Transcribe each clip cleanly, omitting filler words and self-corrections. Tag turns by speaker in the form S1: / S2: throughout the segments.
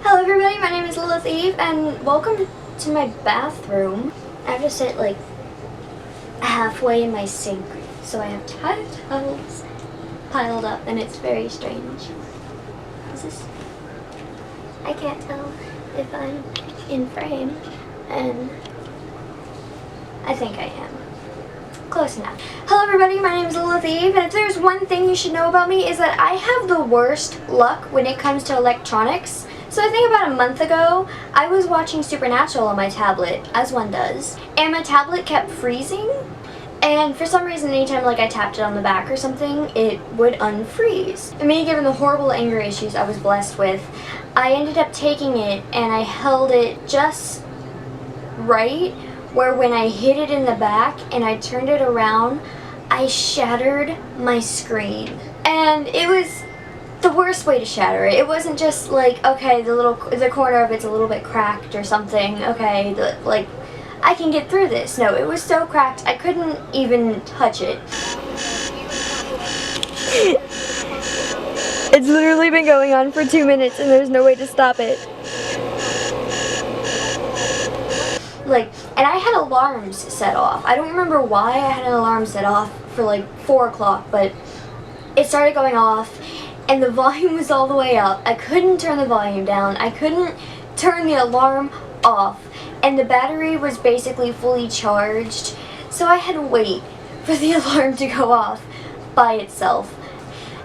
S1: Hello everybody, my name is Lilith Eve and welcome to my bathroom. I have to sit like halfway in my sink, so I have towels piled up and it's very strange. I can't tell if I'm in frame, and I think I am. Close enough. Hello everybody, my name is Lilith Eve, and if there's one thing you should know about me is that I have the worst luck when it comes to electronics. So I think about a month ago, I was watching Supernatural on my tablet, as one does, and my tablet kept freezing, and for some reason anytime I tapped it on the back or something, it would unfreeze. And me, given the horrible anger issues I was blessed with, I ended up taking it and I held it just right where when I hit it in the back and I turned it around, I shattered my screen. And it was the worst way to shatter it. It wasn't just like, okay, the corner of it's a little bit cracked or something, okay, I can get through this. No, it was so cracked I couldn't even touch it. It's literally been going on for 2 minutes and there's no way to stop it. And I had alarms set off. I don't remember why I had an alarm set off for 4 o'clock, but it started going off and the volume was all the way up. I couldn't turn the volume down. I couldn't turn the alarm off. And the battery was basically fully charged. So I had to wait for the alarm to go off by itself.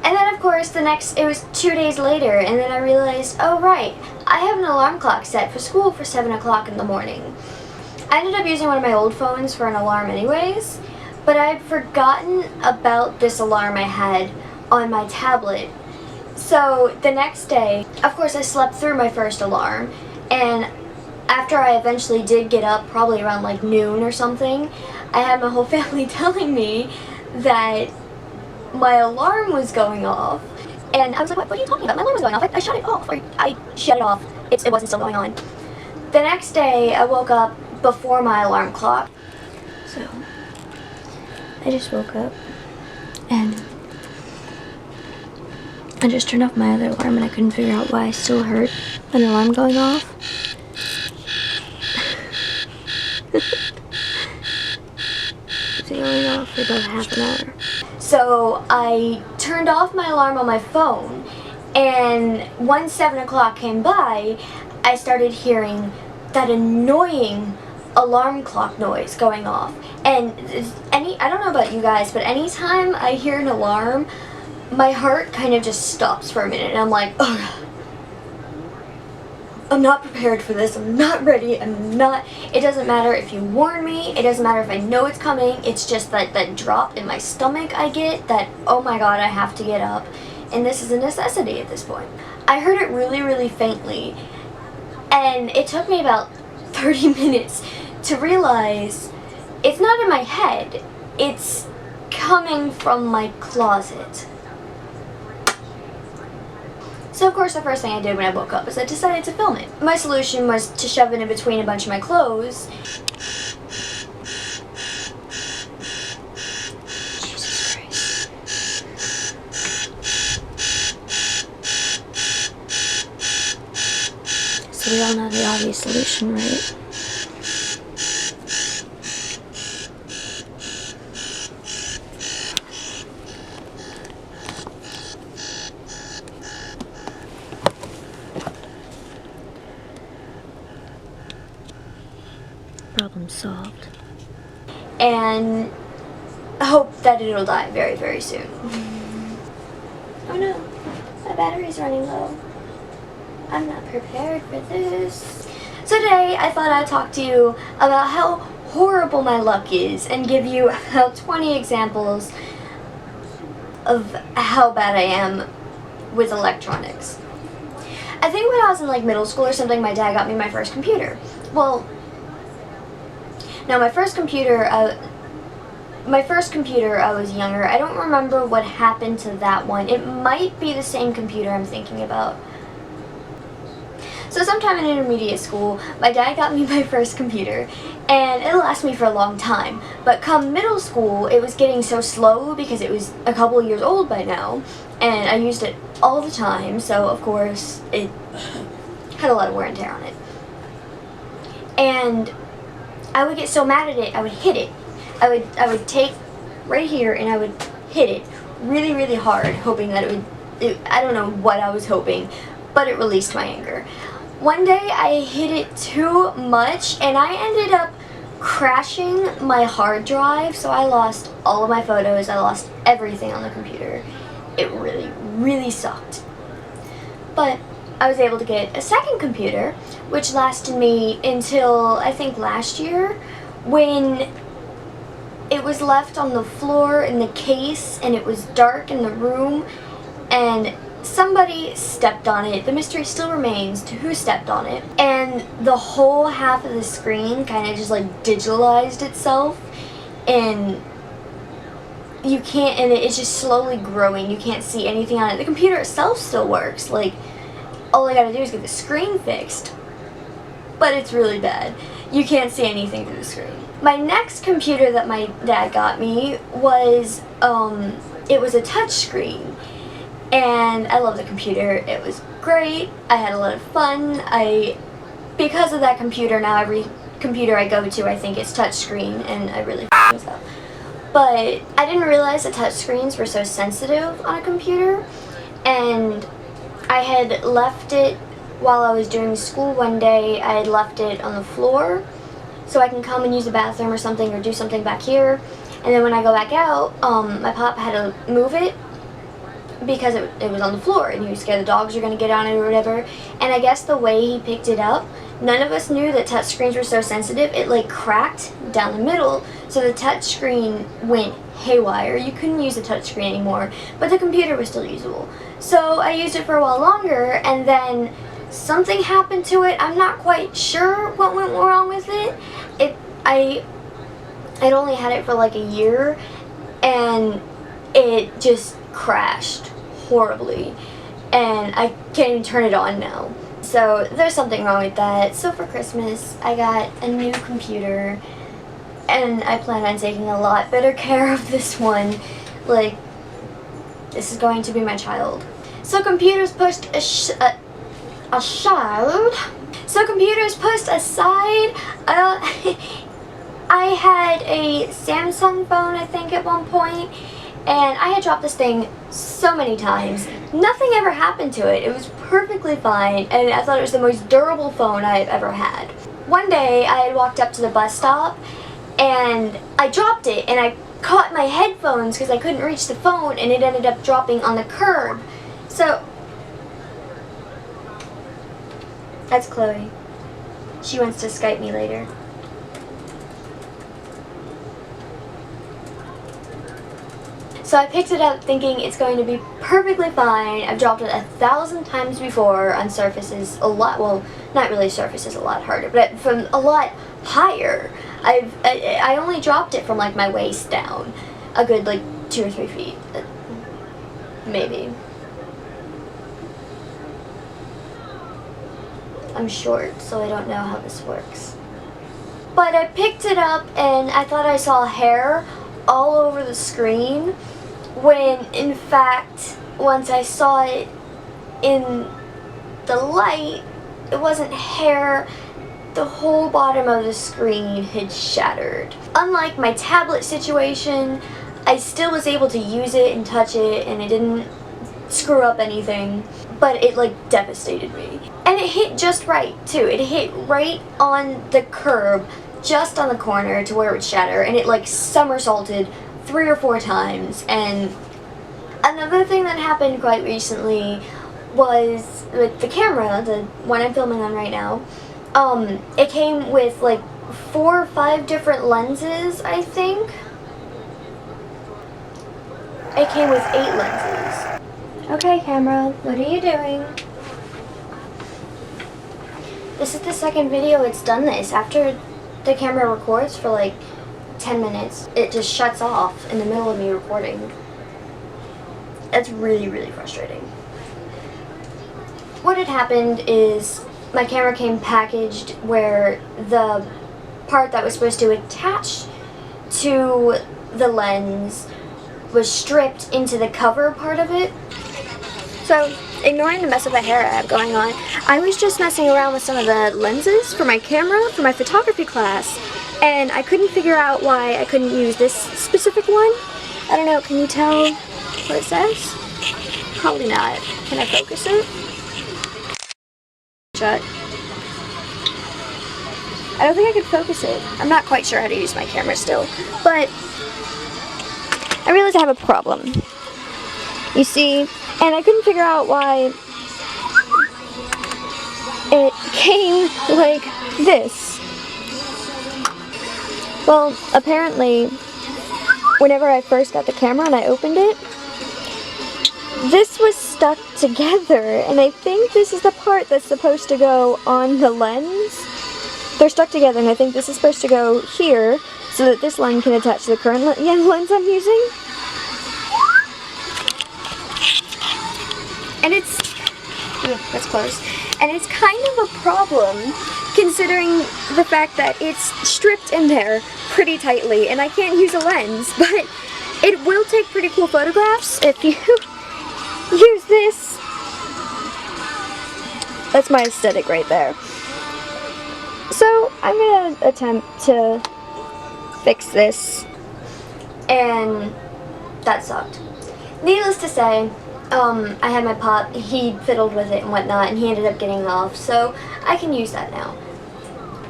S1: And then of course it was 2 days later, and then I realized, oh right, I have an alarm clock set for school for 7 o'clock in the morning. I ended up using one of my old phones for an alarm anyways, but I had forgotten about this alarm I had on my tablet. So the next day, of course I slept through my first alarm, and after I eventually did get up, probably around noon or something, I had my whole family telling me that my alarm was going off. And I was like, what are you talking about? My alarm was going off. I shut it off. Or I shut it off. It wasn't still going on. The next day, I woke up before my alarm clock. So, I just woke up and I just turned off my other alarm and I couldn't figure out why I still heard an alarm going off. It's going off for about half an hour. So I turned off my alarm on my phone, and once 7 o'clock came by, I started hearing that annoying alarm clock noise going off. And I don't know about you guys, but anytime I hear an alarm, my heart kind of just stops for a minute, and I'm like, oh, I'm not prepared for this, I'm not ready, it doesn't matter if you warn me, it doesn't matter if I know it's coming, it's just that drop in my stomach I get, that, oh my god, I have to get up, and this is a necessity at this point. I heard it really, really faintly, and it took me about 30 minutes to realize it's not in my head, it's coming from my closet. So of course the first thing I did when I woke up is I decided to film it. My solution was to shove it in between a bunch of my clothes. Jesus Christ. So we all know the obvious solution, right? Problem solved. And hope that it'll die very, very soon. Oh no, my battery's running low. I'm not prepared for this. So today I thought I'd talk to you about how horrible my luck is and give you about 20 examples of how bad I am with electronics. I think when I was in middle school or something, my dad got me my first computer. Well, now my first computer, I was younger. I don't remember what happened to that one. It might be the same computer I'm thinking about. So sometime in intermediate school, my dad got me my first computer, and it'll last me for a long time. But come middle school, it was getting so slow because it was a couple of years old by now, and I used it all the time, so of course it had a lot of wear and tear on it. And I would get so mad at it, I would hit it. I would take right here and I would hit it really, really hard, hoping that I don't know what I was hoping, but it released my anger. One day I hit it too much and I ended up crashing my hard drive, so I lost all of my photos, I lost everything on the computer. It really, really sucked. But I was able to get a second computer, which lasted me until I think last year, when it was left on the floor in the case and it was dark in the room and somebody stepped on it. The mystery still remains to who stepped on it. And the whole half of the screen kind of just like digitalized itself, and you can't, and it's just slowly growing. You can't see anything on it. The computer itself still works. Like, all I gotta do is get the screen fixed, but it's really bad. You can't see anything through the screen. My next computer that my dad got me was, it was a touch screen. And I love the computer. It was great. I had a lot of fun. Because of that computer, now every computer I go to I think is touchscreen, and I really f***ing up. But I didn't realize that touchscreens were so sensitive on a computer, and I had left it while I was doing school one day. I had left it on the floor so I can come and use the bathroom or something or do something back here, and then when I go back out, my pop had to move it because it was on the floor and he was scared the dogs were going to get on it or whatever. And I guess the way he picked it up, none of us knew that touchscreens were so sensitive. It like cracked down the middle, so the touchscreen went haywire. You couldn't use the touchscreen anymore, but the computer was still usable. So I used it for a while longer, and then something happened to it. I'm not quite sure what went wrong with it. I'd only had it for like a year, and it just crashed horribly, and I can't even turn it on now. So there's something wrong with that. So for Christmas, I got a new computer, and I plan on taking a lot better care of this one. Like, this is going to be my child. So computers pushed aside. I had a Samsung phone, I think, at one point, and I had dropped this thing so many times. Nothing ever happened to it. It was perfectly fine, and I thought it was the most durable phone I've ever had. One day, I had walked up to the bus stop, and I dropped it, and I caught my headphones because I couldn't reach the phone, and it ended up dropping on the curb. So, that's Chloe. She wants to Skype me later. So I picked it up thinking it's going to be perfectly fine. I've dropped it 1,000 times before on surfaces a lot, well, not really surfaces a lot harder, but from a lot higher. I only dropped it from like my waist down, a good like 2 or 3 feet, maybe. I'm short, so I don't know how this works. But I picked it up and I thought I saw hair all over the screen, when in fact, once I saw it in the light, it wasn't hair. The whole bottom of the screen had shattered. Unlike my tablet situation, I still was able to use it and touch it, and it didn't screw up anything, but it like devastated me. And it hit just right too. It hit right on the curb, just on the corner to where it would shatter, and it like somersaulted 3 or 4 times. And another thing that happened quite recently was with the camera, the one I'm filming on right now. It came with like 4 or 5 different lenses, I think. It came with 8 lenses. Okay, camera, what are you doing? This is the second video it's done this. After the camera records for like 10 minutes, it just shuts off in the middle of me recording. That's really, really frustrating. What had happened is my camera came packaged where the part that was supposed to attach to the lens was stripped into the cover part of it. So ignoring the mess of the hair I have going on, I was just messing around with some of the lenses for my camera for my photography class, and I couldn't figure out why I couldn't use this specific one. I don't know, can you tell what it says? Probably not. Can I focus it? Shut. I don't think I could focus it. I'm not quite sure how to use my camera still, but I realized I have a problem. You see, and I couldn't figure out why it came like this. Well, apparently, whenever I first got the camera and I opened it, this was stuck together, and I think this is the part that's supposed to go on the lens. They're stuck together, and I think this is supposed to go here so that this lens can attach to the current lens I'm using. And it's, that's close, and it's kind of a problem considering the fact that it's stripped in there pretty tightly and I can't use a lens, but it will take pretty cool photographs if you use this. That's my aesthetic right there. So I'm gonna attempt to fix this, and that sucked. Needless to say, I had my pop, he fiddled with it and whatnot, and he ended up getting it off, so I can use that now.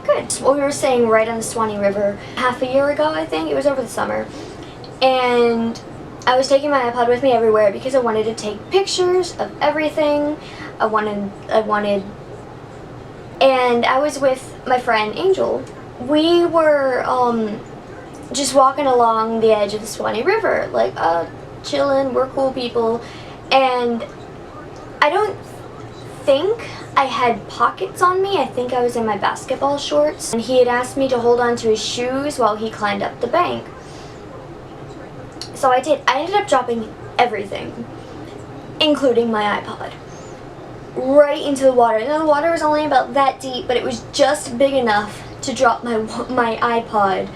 S1: Good. Well, we were staying right on the Swanee River half a year ago, I think. It was over the summer. And I was taking my iPod with me everywhere because I wanted to take pictures of everything. And I was with my friend Angel. We were just walking along the edge of the Swanee River, like chilling, we're cool people. And I don't think I had pockets on me. I think I was in my basketball shorts. And he had asked me to hold on to his shoes while he climbed up the bank. So I did. I ended up dropping everything, including my iPod, right into the water. Now the water was only about that deep, but it was just big enough to drop my iPod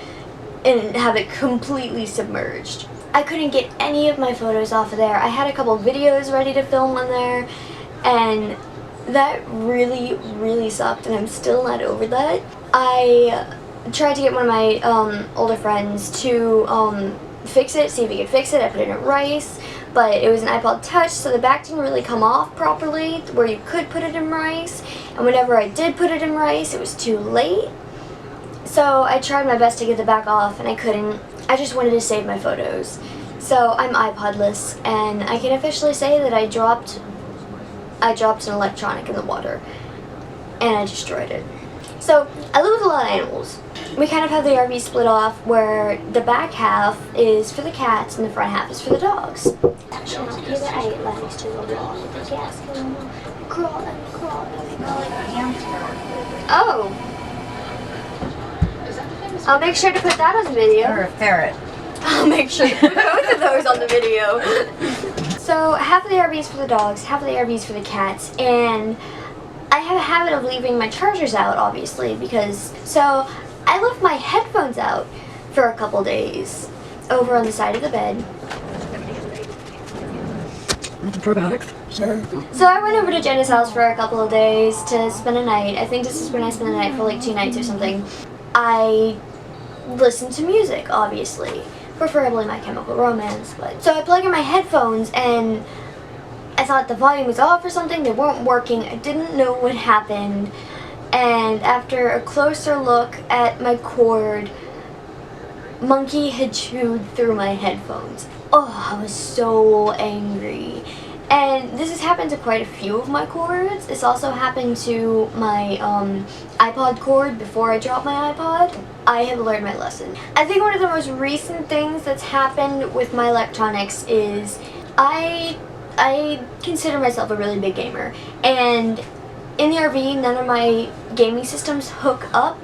S1: and have it completely submerged. I couldn't get any of my photos off of there. I had a couple videos ready to film on there, and that really, really sucked, and I'm still not over that. I tried to get one of my older friends to fix it, see if he could fix it. I put it in rice, but it was an iPod Touch, so the back didn't really come off properly where you could put it in rice, and whenever I did put it in rice, it was too late. So I tried my best to get the back off, and I couldn't. I just wanted to save my photos. So I'm iPodless, and I can officially say that I dropped an electronic in the water, and I destroyed it. So I live with a lot of animals. We kind of have the RV split off where the back half is for the cats and the front half is for the dogs. Actually, not here that I left these two little dogs. Yes, crawl. Oh. I'll make sure to put that on the video.
S2: Or a ferret.
S1: I'll make sure to put both of those on the video. So half of the RV is for the dogs, half of the RV is for the cats, and I have a habit of leaving my chargers out, obviously, because, so I left my headphones out for a couple days over on the side of the bed.
S2: Probiotics. Sure.
S1: So I went over to Jenna's house for a couple of days to spend a night. I think this is when I spent the night for like 2 nights or something. I listened to music, obviously, preferably My Chemical Romance. But so I plug in my headphones and I thought the volume was off or something. They weren't working. I didn't know what happened. And after a closer look at my cord, Monkey had chewed through my headphones. Oh, I was so angry. And this has happened to quite a few of my cords. It's also happened to my iPod cord before I dropped my iPod. I have learned my lesson. I think one of the most recent things that's happened with my electronics is I consider myself a really big gamer. And in the RV, none of my gaming systems hook up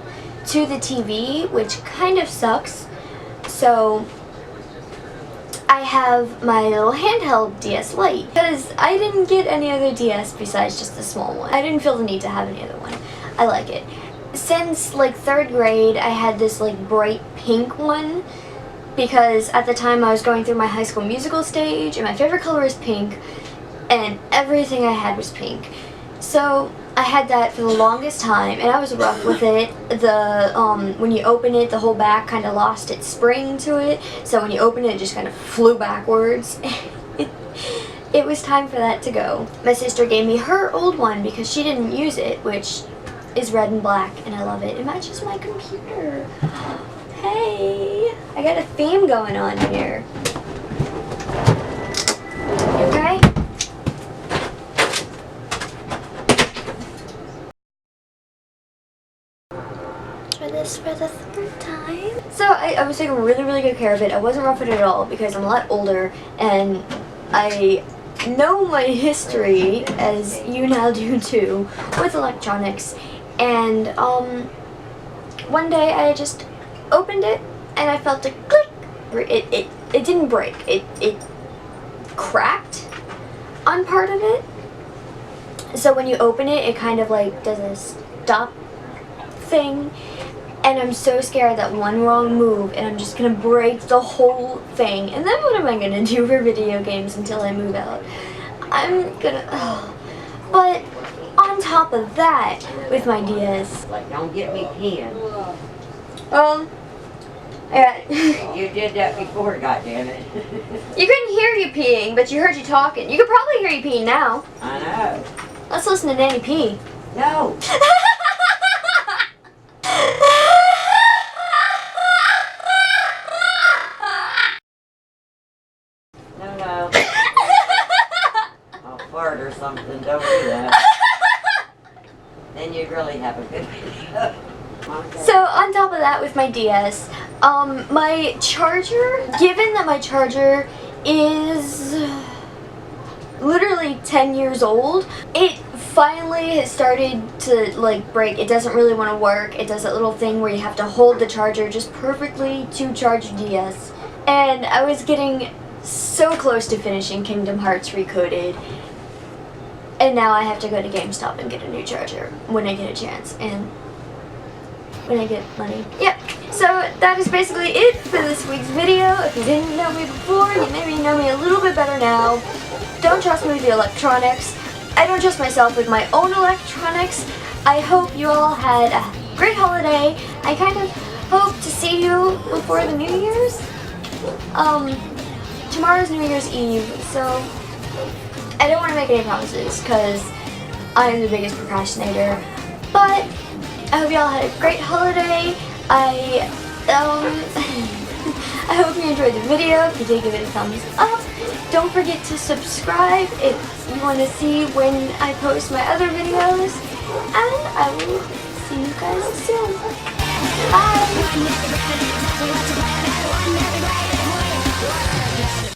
S1: to the TV, which kind of sucks. So I have my little handheld DS Lite because I didn't get any other DS besides just the small one. I didn't feel the need to have any other one. I like it. Since like 3rd grade, I had this like bright pink one because at the time I was going through my High School Musical stage and my favorite color is pink, and and everything I had was pink. So I had that for the longest time, and I was rough with it. When you open it, the whole back kind of lost its spring to it, so when you open it, it just kind of flew backwards. It was time for that to go. My sister gave me her old one because she didn't use it, which is red and black, and I love it. It matches my computer. Hey, I got a theme going on here. You okay? For this for the third time. So I was taking really good care of it. I wasn't rough with it at all because I'm a lot older and I know my history, as you now do too, with electronics. And one day I just opened it and I felt a click. It didn't break. It cracked on part of it. So when you open it, it kind of like does a stop thing. And I'm so scared that one wrong move and I'm just gonna break the whole thing. And then what am I gonna do for video games until I move out? I'm gonna, But on top of that, with my DS.
S3: Like, don't get me peeing.
S1: Yeah.
S3: You did that before, goddammit.
S1: You couldn't hear you peeing, but you heard you talking. You could probably hear you peeing now.
S3: I know.
S1: Let's listen to Nanny pee.
S3: No. No. I'll fart or something. Don't do that. Then you'd really have a good video. Okay.
S1: So on top of that, with my DS, my charger, given that my charger is literally 10 years old, it finally has started to like break. It doesn't really want to work. It does that little thing where you have to hold the charger just perfectly to charge your DS. And I was getting so close to finishing Kingdom Hearts Recoded, and now I have to go to GameStop and get a new charger when I get a chance and when I get money. Yep, so that is basically it for this week's video. If you didn't know me before, you maybe know me a little bit better now. Don't trust me with the electronics. I don't trust myself with my own electronics. I hope you all had a great holiday. I kind of hope to see you before the New Year's. Tomorrow's New Year's Eve, so I don't want to make any promises because I am the biggest procrastinator. But I hope you all had a great holiday. I hope you enjoyed the video. If you did, give it a thumbs up. Don't forget to subscribe if you want to see when I post my other videos. And I will see you guys soon. Bye!